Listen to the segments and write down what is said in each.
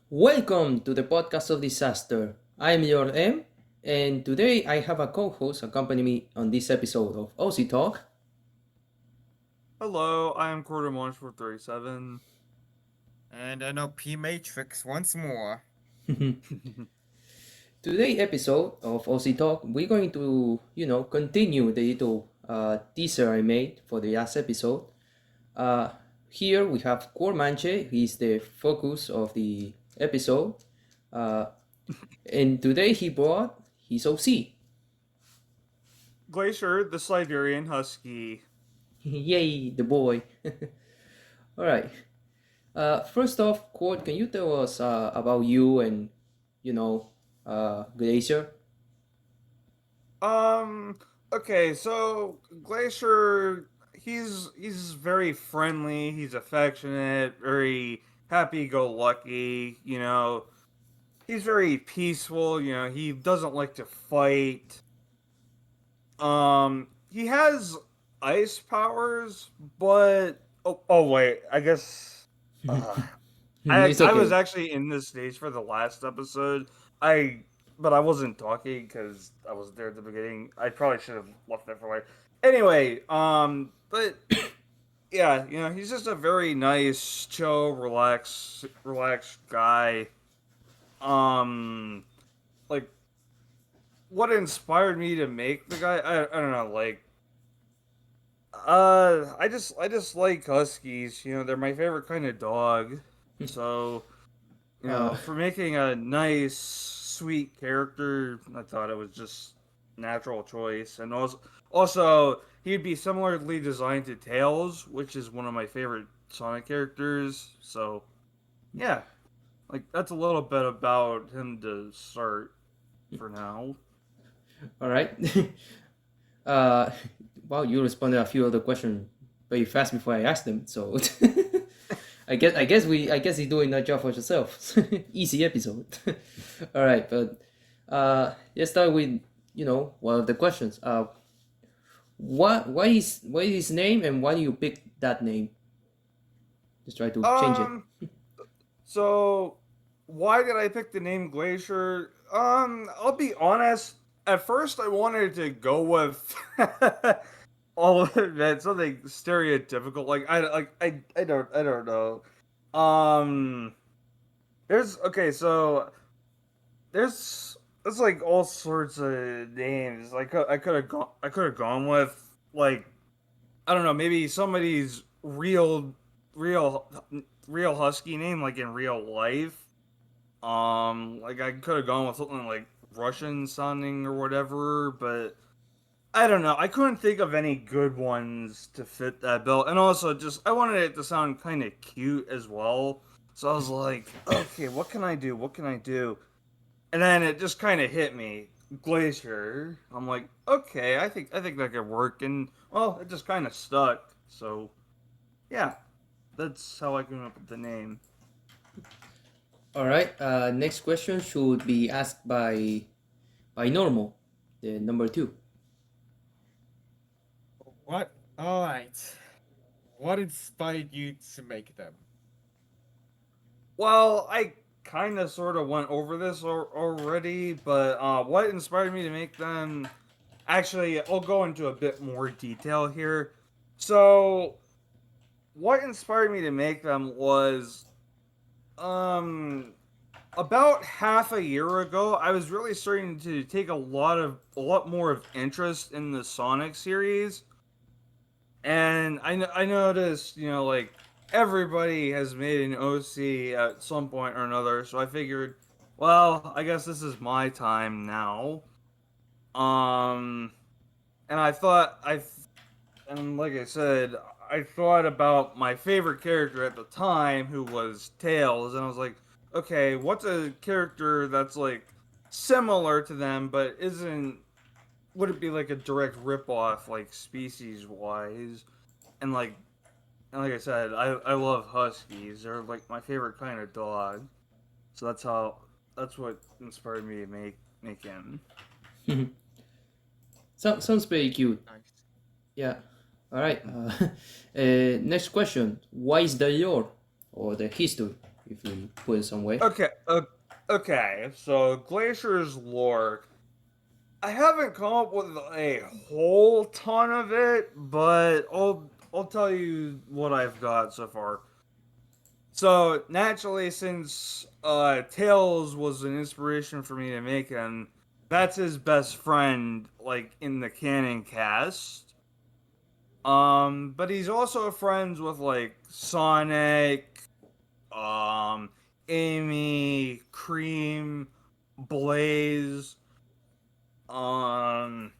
Welcome to the podcast of disaster. I'm LordM, and today I have a co-host accompany me on this episode of Aussie Talk. Hello, I am Courtemanche437. And I know P Matrix once more. Today episode of Aussie Talk, we're going to, continue the little teaser I made for the last episode. Here we have Courtemanche, he's the focus of the episode. And today he brought his OC. Glacier, the Siberian Husky. Yay, the boy. All right. First off, Court, can you tell us about you and, Glacier? Okay, so Glacier, he's very friendly, he's affectionate, very happy-go-lucky, he's very peaceful, he doesn't like to fight. He has ice powers, but oh wait, I guess It's I was okay. actually in this stage for the last episode. But I wasn't talking because I was there at the beginning. I probably should have left that for later. Anyway, but yeah, he's just a very nice, chill, relaxed guy. Um, like what inspired me to make the guy? I don't know, like I just like huskies. They're my favorite kind of dog. So Uh, for making a nice, sweet character, I thought it was just natural choice. And also he'd be similarly designed to Tails, which is one of my favorite Sonic characters. So yeah, like that's a little bit about him to start for now. all right. uh, wow, you responded a few other questions very fast before I asked them. So I guess you're doing that job for yourself. Easy episode. All right, but let's start with one of the questions. What is his name and why do you pick that name? Just try to change it. Um, so why did I pick the name Glacier? I'll be honest. At first, I wanted to go with all of it, something stereotypical. I don't know. Um, so there's like all sorts of names. Like I could have gone with like I don't know, maybe somebody's real real husky name, like in real life. Like I could have gone with something like Russian sounding or whatever, but I don't know. I couldn't think of any good ones to fit that bill, and also just I wanted it to sound kind of cute as well. So I was like, okay, what can I do? What can I do? And then it just kind of hit me, Glacier. I'm like, okay, I think that could work, and well, it just kind of stuck. So yeah, that's how I came up with the name. All right. Next question should be asked by Normal, the number two. What? Alright. What inspired you to make them? Well, I kind of sort of went over this already, but what inspired me to make them? Actually, I'll go into a bit more detail here. So, what inspired me to make them was um about half a year ago, I was really starting to take a lot more of interest in the Sonic series, and I noticed, like everybody has made an OC at some point or another, so I figured, well, I guess this is my time now. Um, and and like I said, I thought about my favorite character at the time, who was Tails, and I was like, okay, what's a character that's like similar to them, but isn't? Would it be like a direct ripoff, like species wise? And like, I said, I love huskies. They're like my favorite kind of dog. So that's what inspired me to make him. Sounds pretty cute. Nice. Yeah. All right. Next question. Why is the lore or the history? if you put it some way. Okay. So Glacier's lore. I haven't come up with a whole ton of it, but I'll tell you what I've got so far. So naturally, since Tails was an inspiration for me to make him, that's his best friend, like in the canon cast. But he's also friends with like Sonic, um, Amy, Cream, Blaze. Um,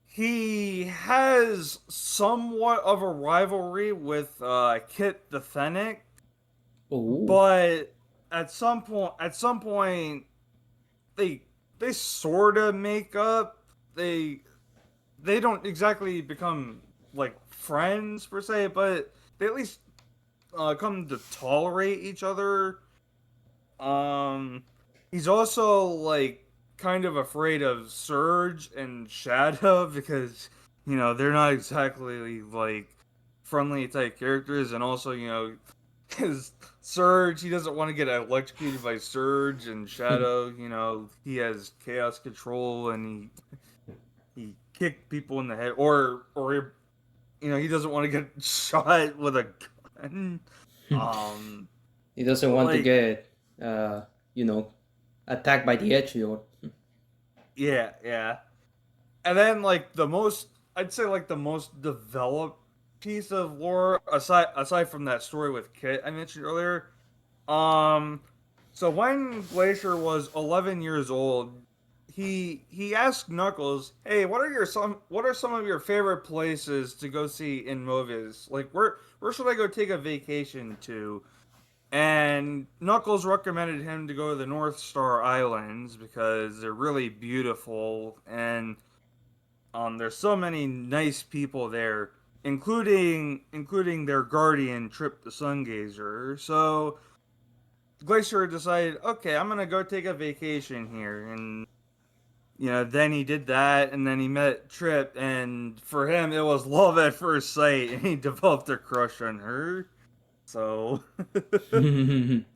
he has somewhat of a rivalry with Kit the Fennec, Oh, but at some point, they they sort of make up. They they don't exactly become like friends per se, but they at least come to tolerate each other. Um, he's also like kind of afraid of Surge and Shadow because they're not exactly like friendly type characters, and also his Surge, he doesn't want to get electrocuted by Surge, and Shadow, he has chaos control and he kicked people in the head, or he doesn't want to get shot with a gun. Um, he doesn't want to like get, uh, you know, attacked by the Hedgehog. yeah. And then like I'd say like the most developed piece of lore aside from that story with Kit I mentioned earlier. Um, so when Glacier was 11 years old, he asked Knuckles, "Hey, what are some of your favorite places to go see in movies? Like where should I go take a vacation to?" And Knuckles recommended him to go to the North Star Islands because they're really beautiful, and there's so many nice people there, including their guardian Trip the Sungazer. So Glacier decided, okay, I'm gonna go take a vacation here, and then he did that, and then he met Trip, and for him it was love at first sight, and he developed a crush on her. So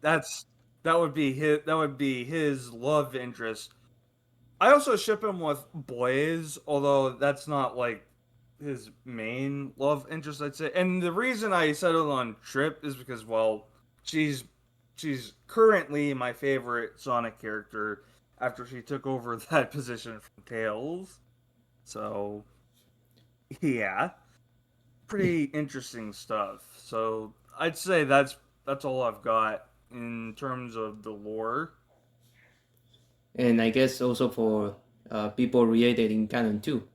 that's that would be his love interest. I also ship him with Blaze, although that's not like his main love interest, I'd say. And the reason I settled on Trip is because, well, she's she's currently my favorite Sonic character after she took over that position from Tails. So yeah, pretty interesting stuff. So I'd say that's all I've got in terms of the lore. And I guess also for people related in canon too.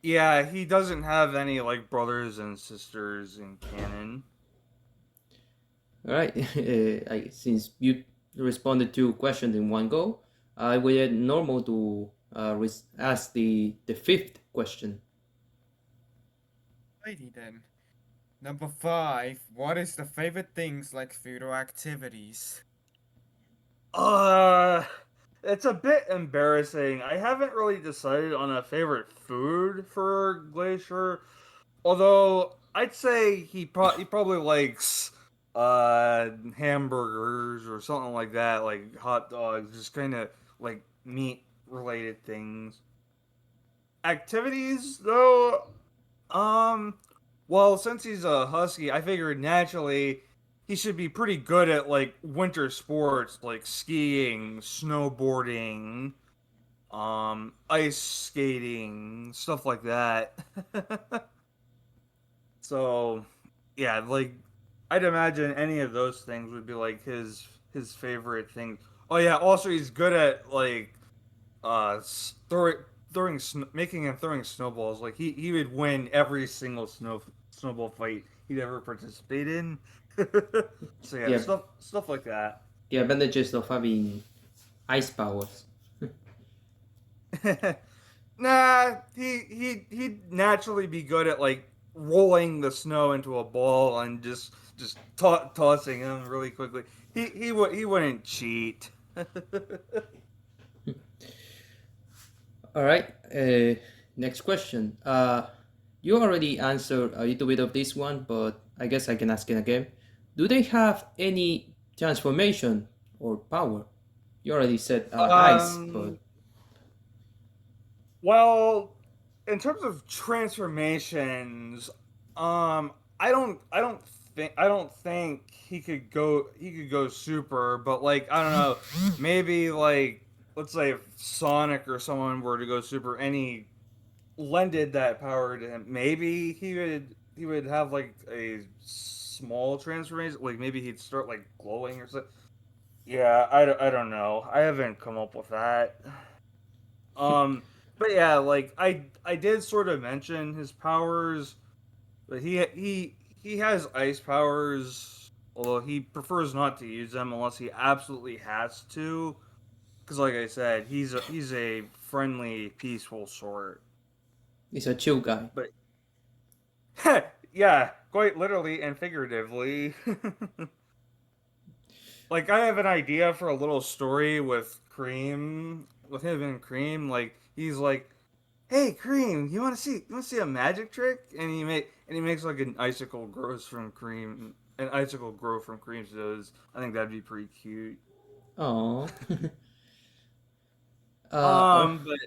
Yeah, he doesn't have any like brothers and sisters in canon. All right. Since you responded to questions in one go, I will normal to ask the fifth question. Righty then. Number 5. What is the favorite things like food or activities? Uh, it's a bit embarrassing. I haven't really decided on a favorite food for Glacier, although I'd say he probably likes hamburgers or something like that, like hot dogs, just kind of like meat related things. Activities though, um, well, since he's a husky, I figured naturally he should be pretty good at like winter sports like skiing, snowboarding, ice skating, stuff like that. So, yeah, like I'd imagine any of those things would be like his favorite thing. Oh yeah, also he's good at like throwing making and throwing snowballs. Like he would win every single snowball fight he'd ever participate in. So yeah, Yeah, stuff like that. the advantages of having ice powers. Nah, he'd naturally be good at like rolling the snow into a ball and just tossing them really quickly. He wouldn't cheat. All right. Next question. You already answered a little bit of this one, but I guess I can ask it again. do they have any transformation or power? You already said ice, but Um, well, in terms of transformations, I don't think he could go super, but like I don't know, maybe like let's say if Sonic or someone were to go super and he lended that power to him, maybe he would have like a small transformation, like maybe he'd start like glowing or something. Yeah, I don't know. I haven't come up with that. Um, but yeah, like I did sort of mention his powers, but he has ice powers, although he prefers not to use them unless he absolutely has to. Because, like I said, he's a friendly, peaceful sort. he's a chill guy. But yeah, quite literally and figuratively. Like I have an idea for a little story with Cream, with him and Cream. Like he's like, "Hey, Cream, you want to see a magic trick?" And he makes like an icicle grow from Cream's nose. I think that'd be pretty cute. Oh. But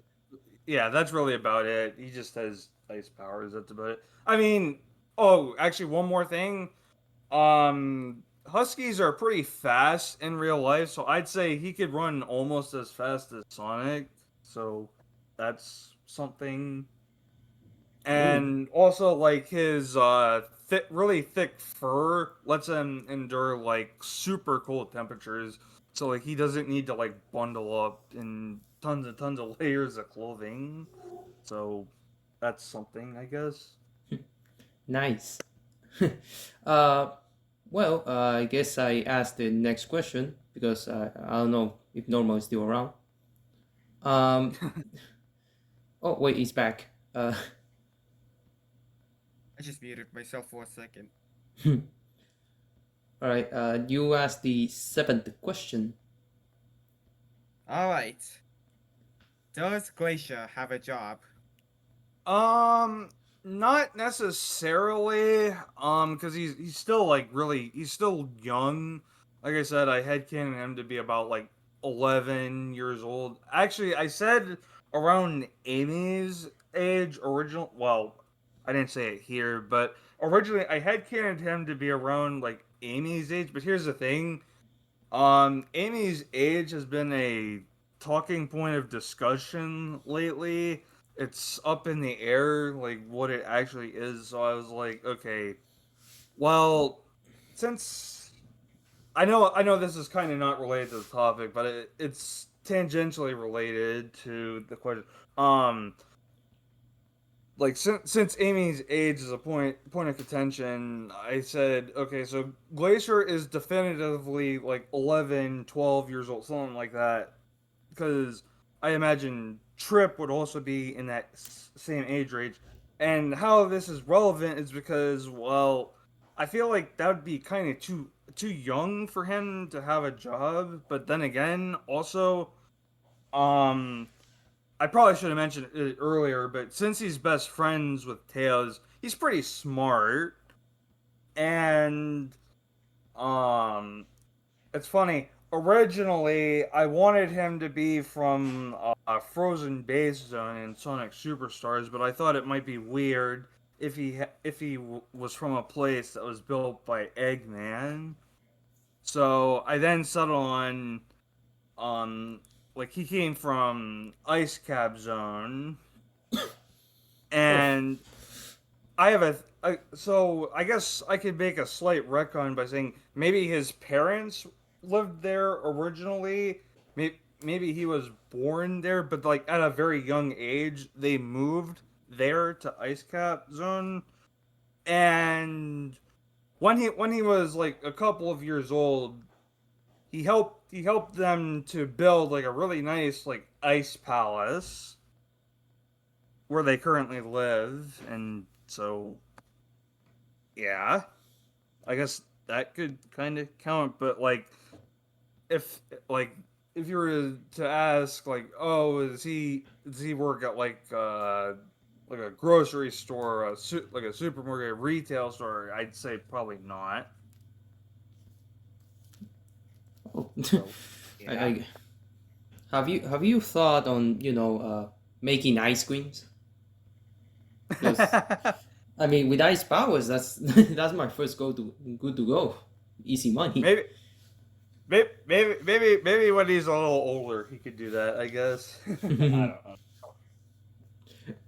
yeah, that's really about it. He just has ice powers. That's about it. I mean, oh, actually, one more thing. Huskies are pretty fast in real life, so I'd say he could run almost as fast as Sonic. So that's something. Ooh. And also, like his really thick fur lets him endure like super cold temperatures. So like he doesn't need to like bundle up in tons and tons of layers of clothing. So that's something, I guess. Nice. uh, well, I guess I asked the next question because I don't know if Normal is still around. Um, oh, wait, he's back. I just muted myself for a second. All right, you asked the seventh question. Alright. Does Glacier have a job? Um, not necessarily. Because he's still like he's still young. Like I said, I headcanon him to be about like 11 years old. Actually, I said around Amy's age original. Well, I didn't say it here, but originally I headcanoned him to be around like Amy's age. But here's the thing. Amy's age has been a talking point of discussion lately. It's up in the air, like what it actually is. So I was like, okay, well, since I know this is kind of not related to the topic, but it's tangentially related to the question. Um, like since Amy's age is a point of contention, I said, okay, so Glacier is definitively like 11, 12 years old, something like that, because I imagine Trip would also be in that same age range. And how this is relevant is because, well, I feel like that would be kind of too young for him to have a job. But then again, also, um, I probably should have mentioned it earlier, but since he's best friends with Tails, he's pretty smart. And um, it's funny. Originally, I wanted him to be from Frozen Base Zone in Sonic Superstars, but I thought it might be weird if he was from a place that was built by Eggman. So I then settled on um like he came from Ice Cap Zone, Oh, and I have so I guess I could make a slight retcon by saying maybe his parents lived there originally. Maybe he was born there, but like at a very young age, they moved there to Ice Cap Zone. And when he was like a couple of years old, he helped them to build like a really nice like ice palace where they currently live, and so yeah. I guess that could kind of count, but if like if you were to ask oh, does he work at like a grocery store, like a supermarket, retail store, I'd say probably not. Oh. So, yeah. I, have you thought on making ice creams? Because I mean, with ice powers, that's that's my first go to good to go, easy money. maybe, maybe when he's a little older, he could do that. I guess. I don't know.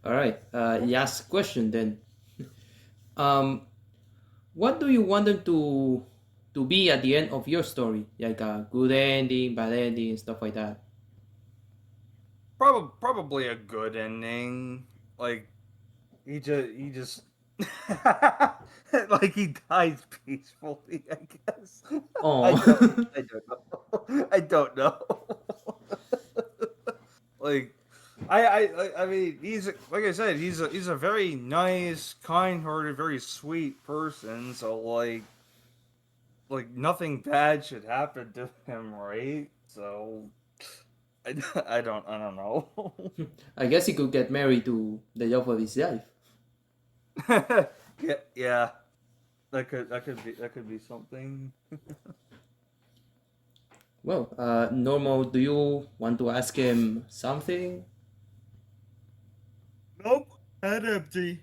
All right, last question then. Um, what do you want them to be at the end of your story? Like a good ending, bad ending, stuff like that. Probably a good ending. Like he just like he dies peacefully. I guess. I don't. Oh, I don't know. I don't know. Like I mean he's like I said he's a very nice, kind-hearted, very sweet person. So like nothing bad should happen to him, right? So I don't know. I guess he could get married to the love of his life. Yeah, yeah. That could be something. Well, Normal, do you want to ask him something? Nope. Head empty.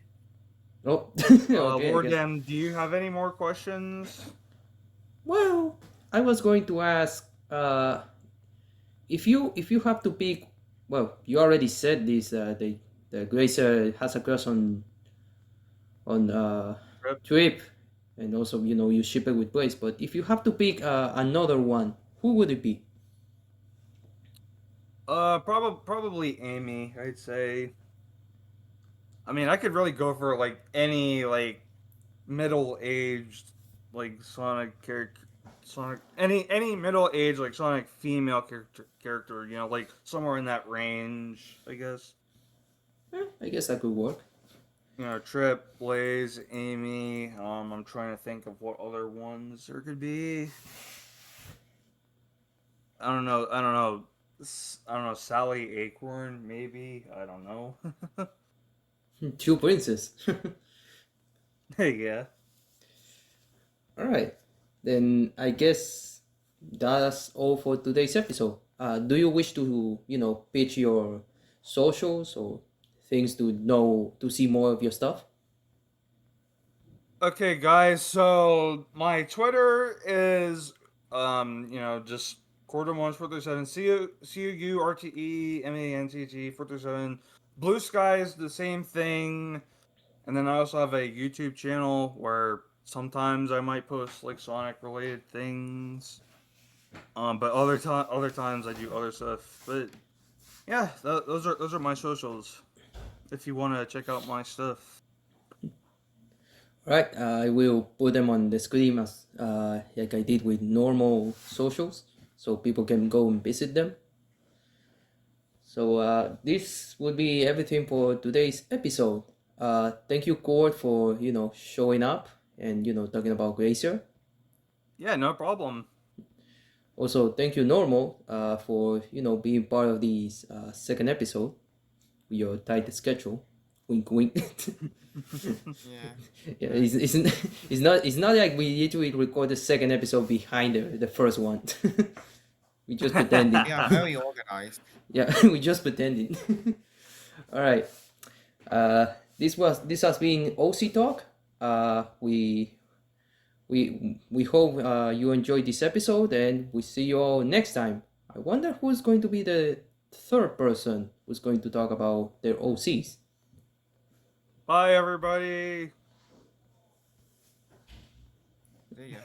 Oh, okay, I Lord guess. M, do you have any more questions? Well, I was going to ask, if you have to pick, well, you already said this. The Gracer has a crush on Rip. Trip, and also you ship it with Blaze. But if you have to pick another one, who would it be? Probably Amy. I'd say. I mean, I could really go for like any like middle-aged like Sonic character. Sonic any middle-aged like Sonic female character, like somewhere in that range, I guess. I guess that could work. Trip, Blaze, Amy. I'm trying to think of what other ones there could be. I don't know. I don't know. I don't know. Sally Acorn, maybe. I don't know. Two princes. Yeah. All right, then I guess that's all for today's episode. Do you wish to pitch your socials or things to know to see more of your stuff? Okay, guys. So my Twitter is just Courtemanche437. CURTEMANCG 437. Blue Sky is the same thing. And then I also have a YouTube channel where sometimes I might post like Sonic related things. But other times I do other stuff. But yeah, those are my socials. If you want to check out my stuff. All right, I will put them on the screen as like I did with normal socials, so people can go and visit them. So this would be everything for today's episode. Thank you, Cord, for showing up and talking about Glacier. Yeah, no problem. Also, thank you, Normal, for being part of this second episode with your tight schedule. Wink, wink. Yeah. Yeah, it's not like we literally record the second episode behind the first one. We just pretending. We are very organized. Yeah, we just pretending. All right. This has been OC Talk. We hope you enjoyed this episode, and we see you all next time. I wonder who's going to be the third person who's going to talk about their OCs. Bye, everybody. See ya.